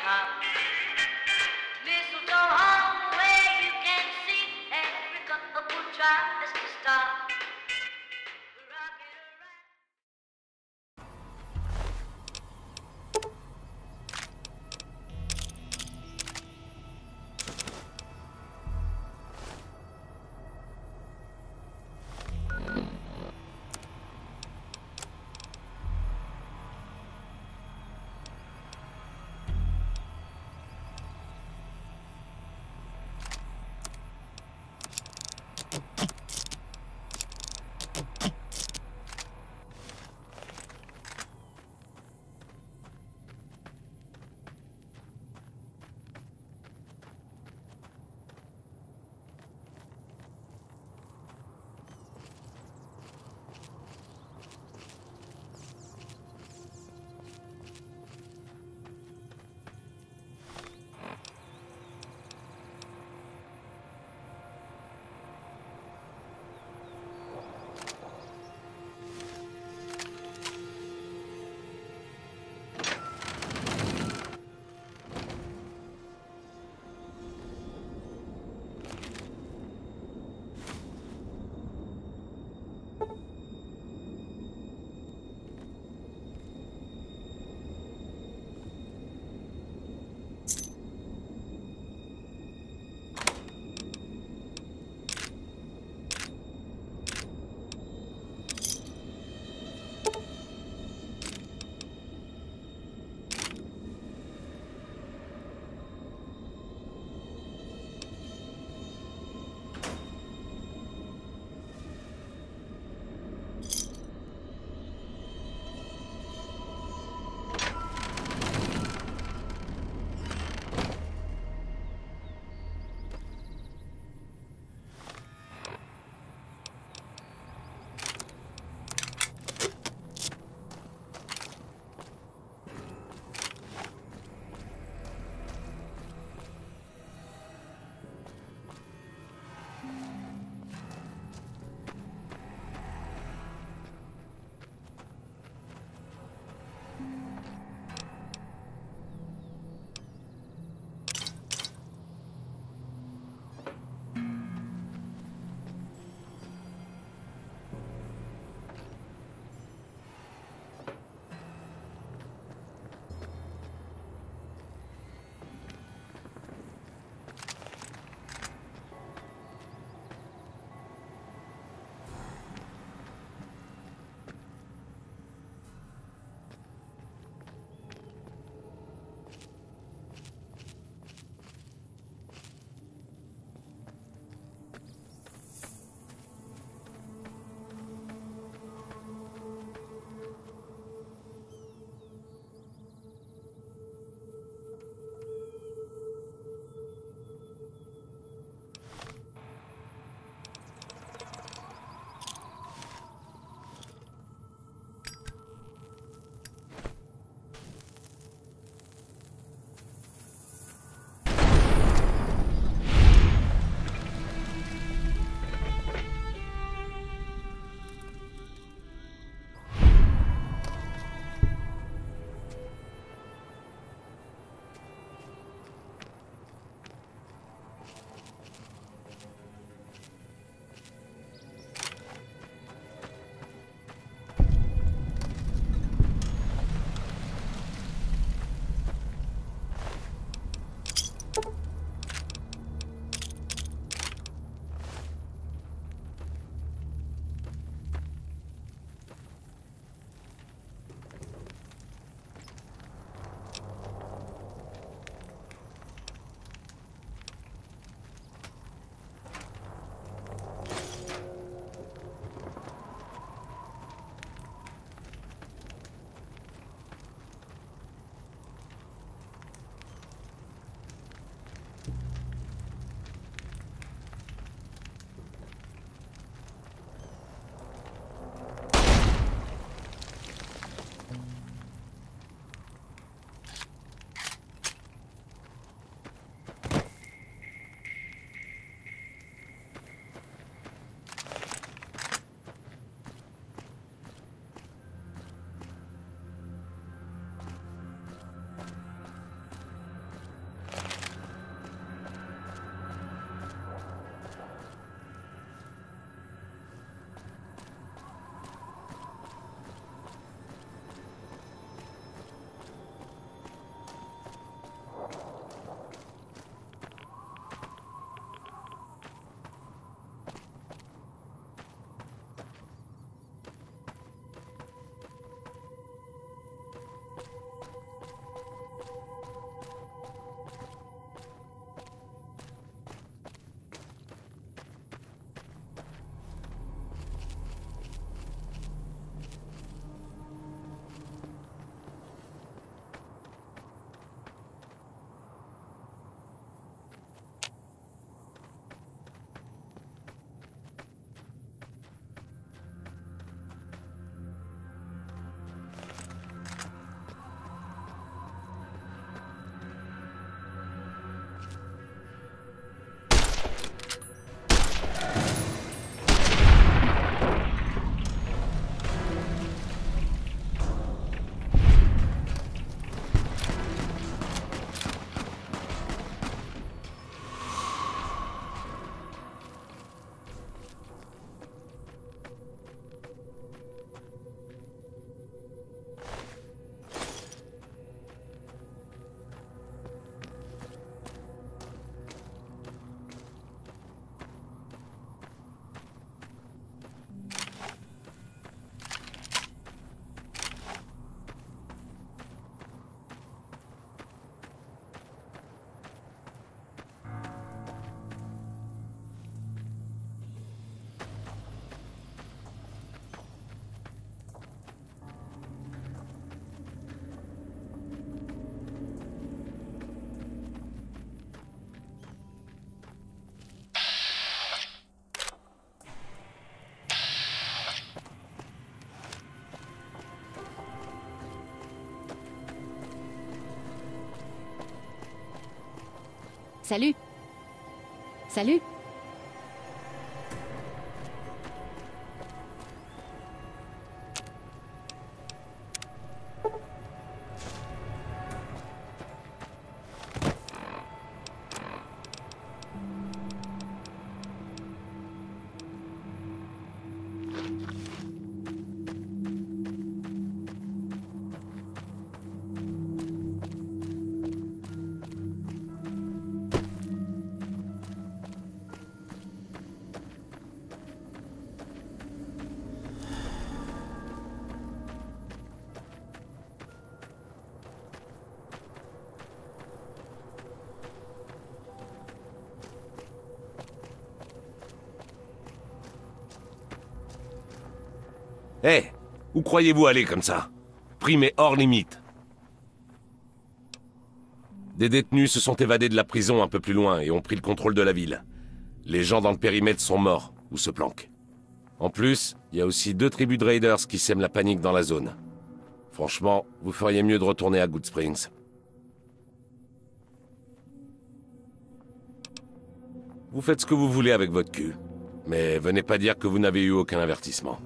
top. Mistletoe hung where you can see every couple tries to stop. Rockin' around. Salut. Salut. Hé, où croyez-vous aller comme ça? Prime est hors limite. Des détenus se sont évadés de la prison un peu plus loin et ont pris le contrôle de la ville. Les gens dans le périmètre sont morts ou se planquent. En plus, il y a aussi 2 tribus de raiders qui sèment la panique dans la zone. Franchement, vous feriez mieux de retourner à Good Springs. Vous faites ce que vous voulez avec votre cul. Mais venez pas dire que vous n'avez eu aucun avertissement.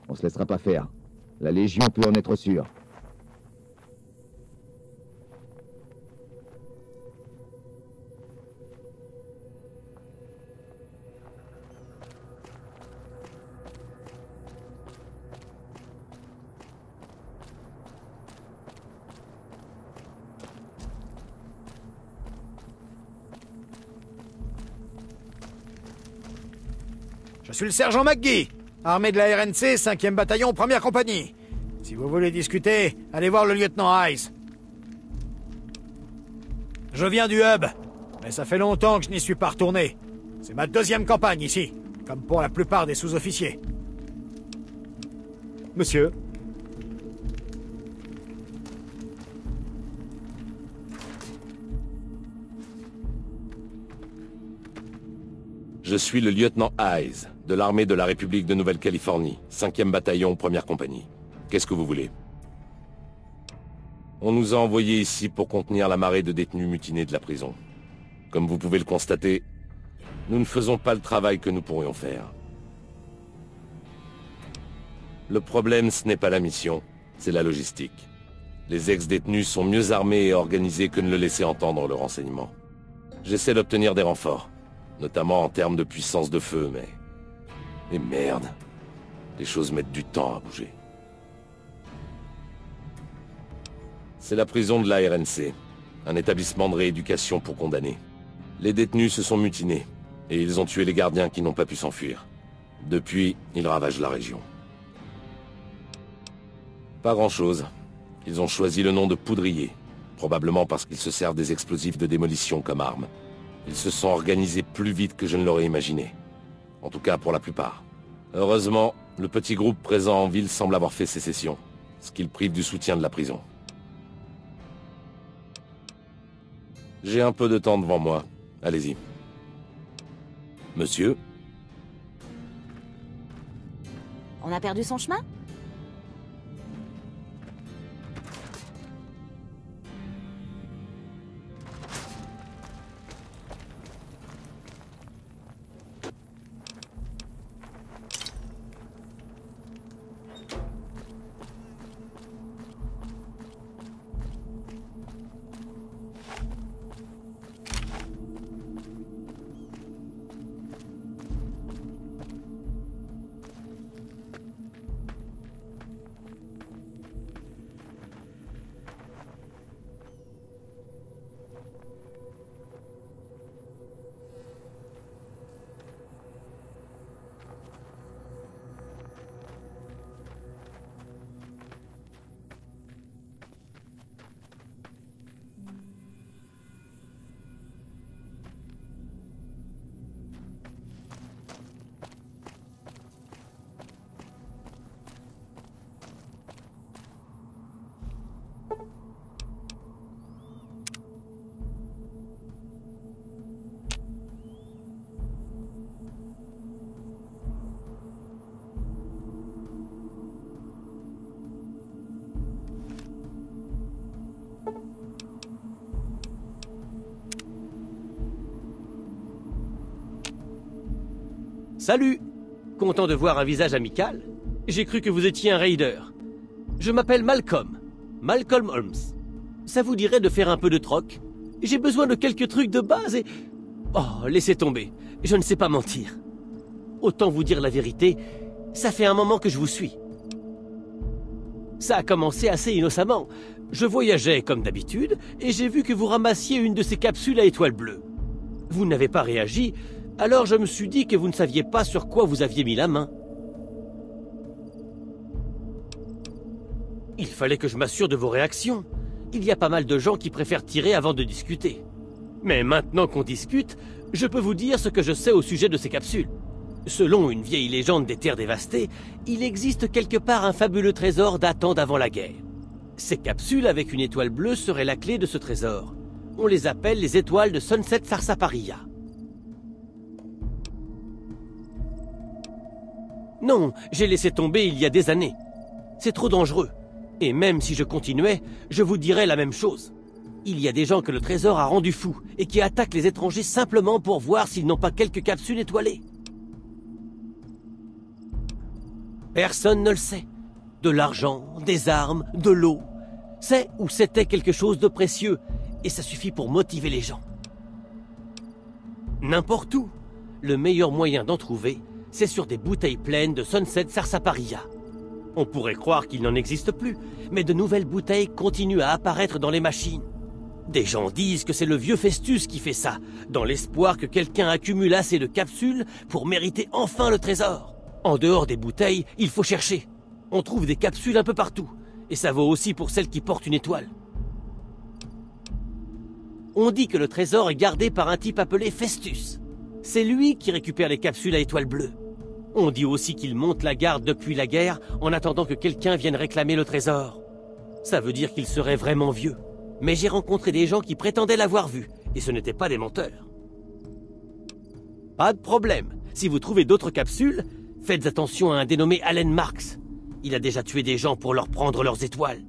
On se laissera pas faire. La Légion peut en être sûre. Je suis le sergent McGee, armée de la RNC, 5e bataillon, 1ère compagnie. Si vous voulez discuter, allez voir le lieutenant Hayes. Je viens du hub, mais ça fait longtemps que je n'y suis pas retourné. C'est ma 2e campagne ici, comme pour la plupart des sous-officiers. Monsieur. Je suis le lieutenant Hayes, de l'armée de la République de Nouvelle-Californie, 5e bataillon, 1ère compagnie. Qu'est-ce que vous voulez? On nous a envoyés ici pour contenir la marée de détenus mutinés de la prison. Comme vous pouvez le constater, nous ne faisons pas le travail que nous pourrions faire. Le problème, ce n'est pas la mission, c'est la logistique. Les ex-détenus sont mieux armés et organisés que ne le laissait entendre le renseignement. J'essaie d'obtenir des renforts, notamment en termes de puissance de feu, mais... Et merde, les choses mettent du temps à bouger. C'est la prison de la RNC, un établissement de rééducation pour condamnés. Les détenus se sont mutinés, et ils ont tué les gardiens qui n'ont pas pu s'enfuir. Depuis, ils ravagent la région. Pas grand-chose. Ils ont choisi le nom de poudrier, probablement parce qu'ils se servent des explosifs de démolition comme arme. Ils se sont organisés plus vite que je ne l'aurais imaginé. En tout cas pour la plupart. Heureusement, le petit groupe présent en ville semble avoir fait sécession, ce qui le prive du soutien de la prison. J'ai un peu de temps devant moi. Allez-y. Monsieur? On a perdu son chemin? Salut! Content de voir un visage amical? J'ai cru que vous étiez un raider. Je m'appelle Malcolm. Malcolm Holmes. Ça vous dirait de faire un peu de troc? J'ai besoin de quelques trucs de base et... Oh, laissez tomber. Je ne sais pas mentir. Autant vous dire la vérité, ça fait un moment que je vous suis. Ça a commencé assez innocemment. Je voyageais comme d'habitude et j'ai vu que vous ramassiez une de ces capsules à étoiles bleues. Vous n'avez pas réagi, alors je me suis dit que vous ne saviez pas sur quoi vous aviez mis la main. Il fallait que je m'assure de vos réactions. Il y a pas mal de gens qui préfèrent tirer avant de discuter. Mais maintenant qu'on discute, je peux vous dire ce que je sais au sujet de ces capsules. Selon une vieille légende des terres dévastées, il existe quelque part un fabuleux trésor datant d'avant la guerre. Ces capsules avec une étoile bleue seraient la clé de ce trésor. On les appelle les étoiles de Sunset Sarsaparilla. Non, j'ai laissé tomber il y a des années. C'est trop dangereux. Et même si je continuais, je vous dirais la même chose. Il y a des gens que le trésor a rendu fous et qui attaquent les étrangers simplement pour voir s'ils n'ont pas quelques capsules étoilées. Personne ne le sait. De l'argent, des armes, de l'eau. C'est ou c'était quelque chose de précieux, et ça suffit pour motiver les gens. N'importe où. Le meilleur moyen d'en trouver, c'est sur des bouteilles pleines de Sunset Sarsaparilla. On pourrait croire qu'il n'en existe plus, mais de nouvelles bouteilles continuent à apparaître dans les machines. Des gens disent que c'est le vieux Festus qui fait ça, dans l'espoir que quelqu'un accumule assez de capsules pour mériter enfin le trésor. En dehors des bouteilles, il faut chercher. On trouve des capsules un peu partout, et ça vaut aussi pour celles qui portent une étoile. On dit que le trésor est gardé par un type appelé Festus. C'est lui qui récupère les capsules à étoile bleue. On dit aussi qu'il monte la garde depuis la guerre en attendant que quelqu'un vienne réclamer le trésor. Ça veut dire qu'il serait vraiment vieux. Mais j'ai rencontré des gens qui prétendaient l'avoir vu, et ce n'étaient pas des menteurs. Pas de problème. Si vous trouvez d'autres capsules, faites attention à un dénommé Allen Marks. Il a déjà tué des gens pour leur prendre leurs étoiles.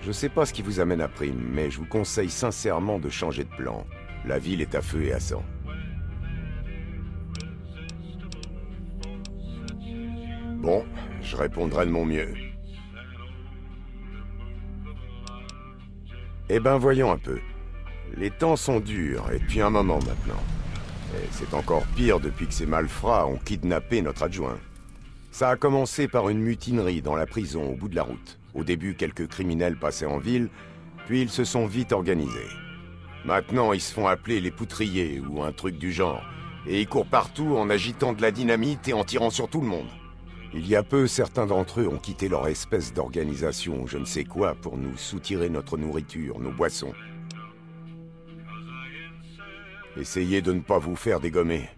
Je sais pas ce qui vous amène à Prime, mais je vous conseille sincèrement de changer de plan. La ville est à feu et à sang. Bon, je répondrai de mon mieux. Eh ben, voyons un peu. Les temps sont durs, et depuis un moment maintenant. Et c'est encore pire depuis que ces malfrats ont kidnappé notre adjoint. Ça a commencé par une mutinerie dans la prison au bout de la route. Au début, quelques criminels passaient en ville, puis ils se sont vite organisés. Maintenant, ils se font appeler les poutriers, ou un truc du genre. Et ils courent partout en agitant de la dynamite et en tirant sur tout le monde. Il y a peu, certains d'entre eux ont quitté leur espèce d'organisation ou je ne sais quoi pour nous soutirer notre nourriture, nos boissons. Essayez de ne pas vous faire dégommer.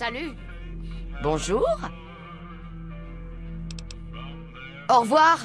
Salut. Bonjour. Au revoir.